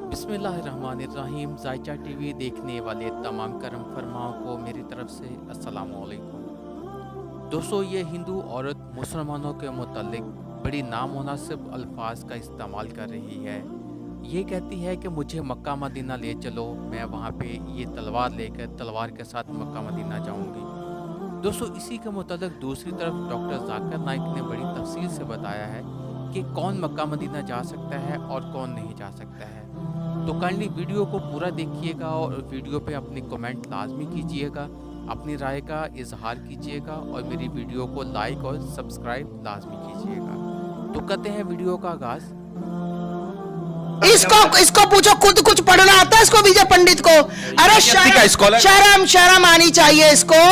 बिस्मिल्लाहिर्रहमानिर्रहीम। जायचा टीवी देखने वाले तमाम करम फरमाओं को मेरी तरफ से अस्सलामु अलैकुम। दोस्तों, ये हिंदू औरत मुसलमानों के मुतालिक बड़ी नामुनासिब अल्फाज का इस्तेमाल कर रही है। ये कहती है कि मुझे मक्का मदीना ले चलो, मैं वहाँ पे ये तलवार लेकर तलवार के साथ मक्का मदीना जाऊँगी। दोस्तों, इसी के मुतालिक दूसरी तरफ डॉक्टर जाकिर नाइक ने बड़ी तफसील से बताया है कि कौन मक्का मदीना जा सकता है और कौन नहीं जा सकता है। तो काइंडली वीडियो को पूरा देखिएगा और वीडियो पे अपनी कमेंट लाजमी कीजिएगा, अपनी राय का इजहार कीजिएगा और मेरी वीडियो को लाइक और सब्सक्राइब लाजमी कीजिएगा। तो करते हैं वीडियो का आगाज़। इसको पूछो, खुद कुछ पढ़ना आता है इसको, विजय पंडित को? अरे शर्म आनी चाहिए इसको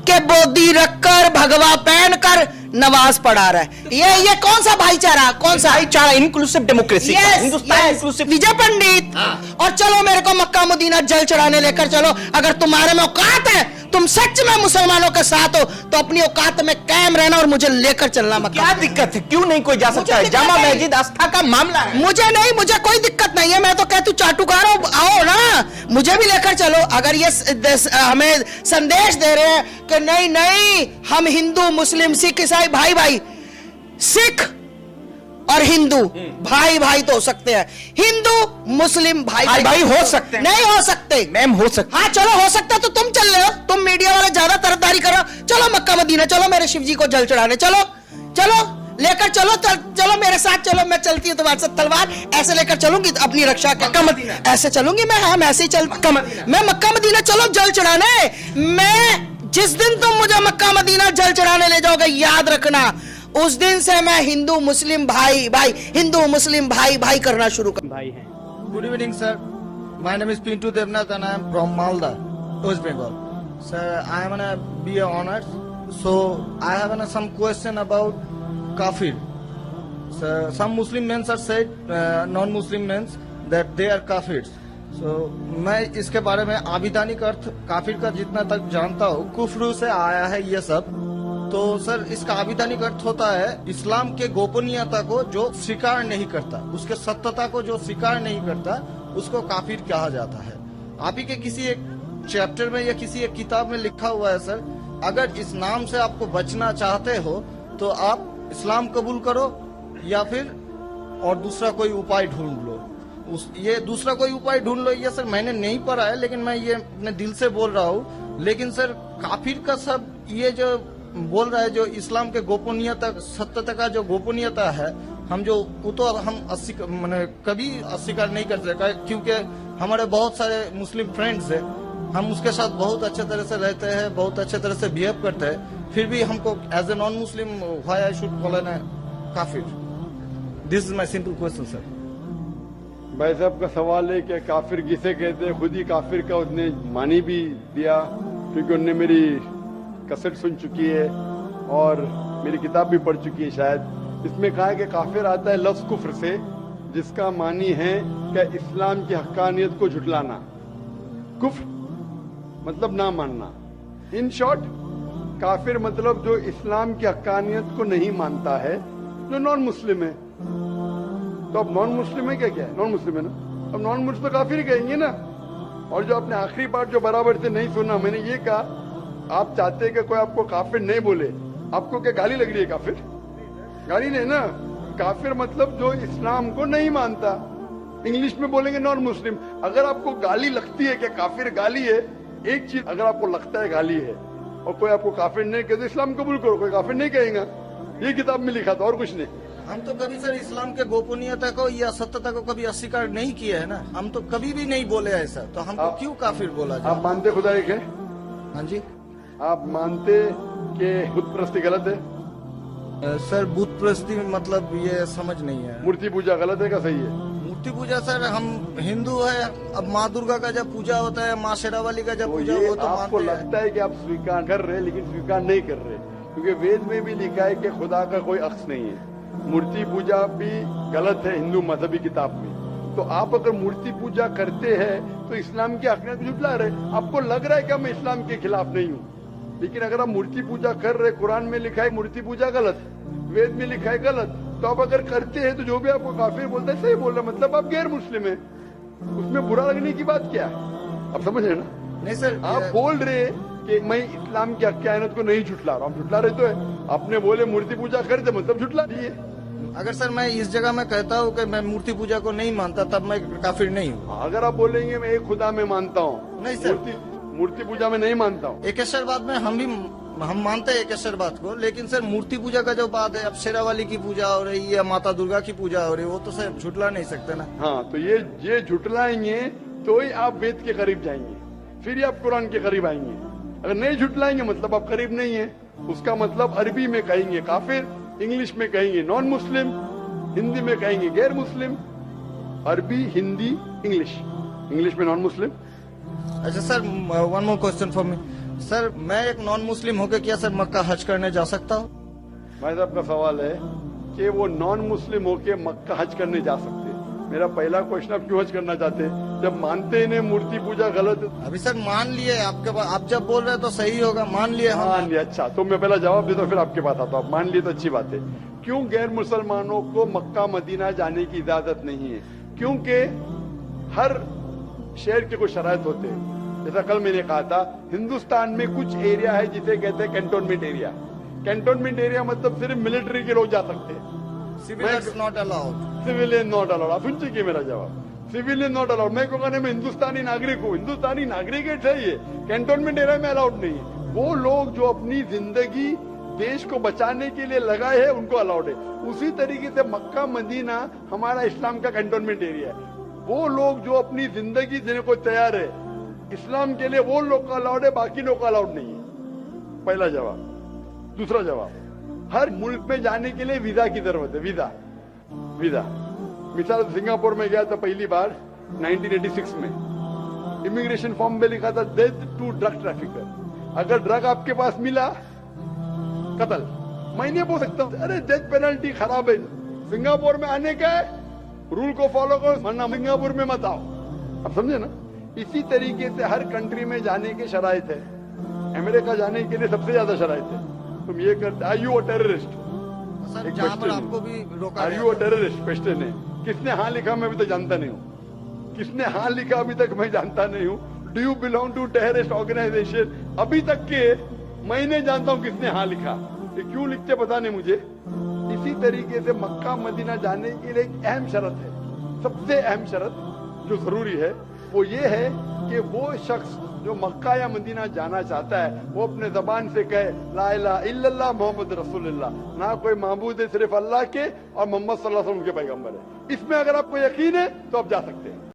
कि बोधी रखकर भगवा पहनकर नवाज पढ़ा रहा है। ये कौन सा भाईचारा, कौन सा भाईचारा? Inclusive democracy, Hindustan inclusive. Vijay Pandit, और चलो मेरे को मक्का मदीना जल चढ़ाने लेकर चलो। अगर तुम्हारे में औकात है, तुम सच में मुसलमानों के साथ हो, तो अपनी औकात में कायम रहना और मुझे लेकर चलना मक्का। क्या दिक्कत है? क्यों नहीं कोई जा सकता है? जामा मस्जिद आस्था का मामला है। मुझे कोई दिक्कत नहीं है। मैं तो कहती हूँ चाटुकार आओ ना, मुझे भी लेकर चलो। अगर ये हमें संदेश दे रहे हैं कि नहीं हम हिंदू मुस्लिम सिख ईसाई भाई भाई, सिख और हिंदू भाई भाई तो हो सकते हैं, हिंदू मुस्लिम भाई भाई हो सकते हैं। नहीं हो सकते मैम, हो सकते। हाँ चलो, हो सकता तो तुम चल रहे हो। तुम मीडिया वाले ज्यादा तरफदारी करो। चलो मक्का मदीना चलो, मेरे शिव जी को जल चढ़ाने चलो, लेकर चलो। चलो मेरे साथ चलो, मैं चलती हूँ तुम्हारे साथ। तलवार ऐसे लेकर चलूंगी अपनी रक्षा के। मक्का मदीना ऐसे चलूंगी मैं। हाँ, मैं ऐसे ही चल मैं मक्का मदीना चलो जल चढ़ाने। मैं जिस दिन तुम मुझे मक्का मदीना जल चढ़ाने ले जाओगे, याद रखना, उस दिन से मैं हिंदू मुस्लिम भाई भाई, हिंदू मुस्लिम भाई भाई करना शुरू कर भाई हैं। Good evening, sir. My name is Pintu Devnath and I am from Malda, West Bengal. Sir, I am a BA honors. So I have some question about kafir. Sir, some Muslim men are said, non-Muslim men, that they are kafirs. So मैं इसके बारे में आविधानिक अर्थ काफिर का जितना तक जानता हूँ, कुफ्र से आया है ये सब। तो सर, इसका आविधानिक अर्थ होता है इस्लाम के गोपनीयता को जो स्वीकार नहीं करता, उसके सत्यता को जो स्वीकार नहीं करता, उसको काफिर कहा जाता है। आप ही के किसी एक चैप्टर में या किसी एक किताब में लिखा हुआ है सर, अगर इस नाम से आपको बचना चाहते हो तो आप इस्लाम कबूल करो या फिर और दूसरा कोई उपाय ढूंढ लो। ये दूसरा कोई उपाय ढूंढ लो, ये सर मैंने नहीं पढ़ा है, लेकिन मैं ये अपने दिल से बोल रहा हूँ। लेकिन सर, काफिर का सब ये जो बोल रहा है, जो इस्लाम के गोपनीयता सत्यता का जो गोपनीयता है, हम जो वो तो हम कभी अस्वीकार नहीं कर सकते, क्योंकि हमारे बहुत सारे मुस्लिम फ्रेंड्स हैं, हम उसके साथ बहुत अच्छे तरह से रहते हैं, बहुत अच्छे तरह से बिहेव करते हैं। फिर भी हमको as a non Muslim why I should call an काफिर? This is my simple question sir. भाई साहब का सवाल है कि काफिर किसे कहते हैं। खुद ही काफिर का उसने मानी भी दिया, क्योंकि उनने मेरी कसट सुन चुकी है और मेरी किताब भी पढ़ चुकी है शायद। इसमें कहा है कि काफिर आता है लफ्ज कुफ्र से, जिसका मानी है कि इस्लाम की हक्कानियत को झुटलाना। कुफ्र मतलब ना मानना। इन शॉर्ट, काफिर मतलब जो इस्लाम की हक्कानियत को नहीं मानता है, जो नॉन मुस्लिम है। तो अब नॉन मुस्लिम है क्या है? नॉन मुस्लिम है ना, अब नॉन मुस्लिम तो काफिर ही कहेंगे ना। और जो आपने आखिरी बात जो बराबर से नहीं सुना, मैंने ये कहा, आप चाहते हैं कि कोई आपको काफिर नहीं बोले, आपको क्या गाली लग रही है? काफिर गाली नहीं ना। काफिर मतलब जो इस्लाम को नहीं मानता। इंग्लिश में बोलेंगे नॉन मुस्लिम। अगर आपको गाली लगती है कि काफिर गाली है, एक चीज अगर आपको लगता है गाली है और कोई आपको काफिर नहीं कहते, इस्लाम कबूल करो, कोई काफिर नहीं कहेगा। ये किताब में लिखा था और कुछ नहीं। हम तो कभी सर इस्लाम के गोपनीयता को या सत्यता को कभी अस्वीकार नहीं किया है ना, हम तो कभी भी नहीं बोले ऐसा, तो हमको क्यों काफिर बोला जाए? आप मानते खुदा एक है? हाँ जी। आप मानते कि बुत परस्ती गलत है? सर, बुत परस्ती मतलब ये समझ नहीं है। मूर्ति पूजा गलत है का सही है? मूर्ति पूजा सर, हम हिंदू है, अब माँ दुर्गा का जब पूजा होता है, माँ शेरावाली का जब पूजा हो तो आपको लगता है कि आप स्वीकार कर रहे हैं, लेकिन स्वीकार नहीं कर रहे, क्योंकि वेद में भी लिखा है कि खुदा का कोई अक्स नहीं है। मूर्ति पूजा भी गलत है हिंदू मजहबी किताब में। तो आप अगर मूर्ति पूजा करते हैं तो इस्लाम की हकीकत को झुठला रहे। आपको लग रहा है कि मैं इस्लाम के खिलाफ नहीं हूँ, लेकिन अगर आप मूर्ति पूजा कर रहे, कुरान में लिखा है मूर्ति पूजा गलत, वेद में लिखा है गलत, तो आप अगर करते हैं तो जो भी आपको काफिर बोलता है सही बोल रहा है, मतलब आप गैर मुस्लिम है। उसमें बुरा लगने की बात क्या है? आप समझ रहे हैं ना? नहीं सर, आप बोल रहे कि मैं इस्लाम की हक्यानत को नहीं झुटला रहा हूँ, झुटला रहे तो है। आपने बोले मूर्ति पूजा करते मतलब झुटला दिए। अगर सर मैं इस जगह में कहता हूँ कि मैं मूर्ति पूजा को नहीं मानता, तब मैं काफिर नहीं हूँ। अगर आप बोलेंगे मैं एक खुदा में मानता हूँ, नहीं सर। मूर्ति पूजा में नहीं मानता हूँ। एकेश्वरवाद में हम मानते हैं एकेश्वरवाद को, लेकिन सर मूर्ति पूजा का जो बात है, अब शेरावाली की पूजा हो रही है, माता दुर्गा की पूजा हो रही है, वो तो सर झुटला नहीं सकते ना। हाँ, तो ये झुटलाएंगे तो ही आप वेद के करीब जाएंगे, फिर ही आप कुरान के करीब आएंगे। अगर नहीं झुटलाएंगे मतलब आप करीब नहीं है। उसका मतलब अरबी में कहेंगे काफिर, इंग्लिश में कहेंगे नॉन मुस्लिम, हिंदी में कहेंगे गैर मुस्लिम। अरबी, हिंदी, इंग्लिश में नॉन मुस्लिम। अच्छा sir, one more question for me sir, मैं एक नॉन मुस्लिम होकर क्या सर मक्का हज करने जा सकता हूँ? भाई साहब का सवाल है कि वो नॉन मुस्लिम होके मक्का हज करने जा सकते हैं। मेरा पहला क्वेश्चन, आप क्यों हज करना चाहते हैं जब मानते ही नहीं मूर्ति पूजा गलत है? अभी सर मान लिए आपके पास, आप जब बोल रहे हैं तो सही होगा, मान लिए हम। मान लिया, अच्छा। तो मैं पहला जवाब देता हूँ फिर आपके पास आता हूँ। मान लिए तो अच्छी बात है। क्यों गैर मुसलमानों को मक्का मदीना जाने की इजाजत नहीं है? क्योंकि हर शहर के कुछ शराइत होते हैं। जैसा कल मैंने कहा था, हिंदुस्तान में कुछ एरिया है जिसे कहते हैं कैंटोनमेंट एरिया। कैंटोनमेंट एरिया मतलब सिर्फ मिलिट्री के लोग जा सकते हैं, civilians not allowed. Civilian not allowed. आप सुन चुके मेरा जवाब, सिविलियन नॉट अलाउड। मैं कहूँगा मैं हिंदुस्तानी नागरिक हूँ, हिंदुस्तानी नागरिक है चाहिए, कैंटोनमेंट एरिया में अलाउड नहीं है। वो लोग जो अपनी जिंदगी देश को बचाने के लिए लगाए हैं उनको अलाउड है। उसी तरीके से मक्का मदीना हमारा इस्लाम का कैंटोनमेंट एरिया है। वो लोग जो अपनी जिंदगी देने को तैयार है इस्लाम के लिए, वो लोग का अलाउड है, बाकी लोग का अलाउड नहीं है। पहला जवाब। दूसरा जवाब, हर मुल्क में जाने के लिए वीजा की जरूरत है। वीजा। मिसाल सिंगापुर में गया था पहली बार 1986 में, इमिग्रेशन फॉर्म में लिखा था डेथ टू ड्रग ट्रैफिकर। अगर ड्रग आपके पास मिला, कत्ल। मैं नहीं बोल सकता अरे डेथ पेनल्टी खराब है। सिंगापुर में आने का है, रूल को फॉलो करो, वरना सिंगापुर में मत आओ। आप समझे ना? इसी तरीके से हर कंट्री में जाने के शराइत है। अमेरिका जाने के लिए सबसे ज्यादा शराइत है। तुम ये करते, are you a terrorist? Sir जहाँ पर आपको भी रोका are you a terrorist? Question है। किसने हाँ लिखा मैं अभी तक जानता नहीं हूँ। किसने हाँ लिखा अभी तक मैं जानता नहीं हूँ। Do you belong to terrorist organisation? अभी तक के मैं नहीं जानता हूँ किसने हाँ लिखा। ये क्यों लिखते पता नहीं मुझे। इसी तरीके से मक्का मदीना जाने के लिए एक अहम शर्त है, सबसे अहम शर्त जो जरूरी है वो ये है कि वो शख्स जो मक्का या मदीना जाना चाहता है वो अपने जबान से कहे ला इलाहा इल्लल्लाह मोहम्मद रसूलुल्लाह, ना कोई माबूद है सिर्फ अल्लाह के और मोहम्मद सल्लल्लाहु अलैहि वसल्लम के पैगंबर है। इसमें अगर आपको यकीन है तो आप जा सकते हैं।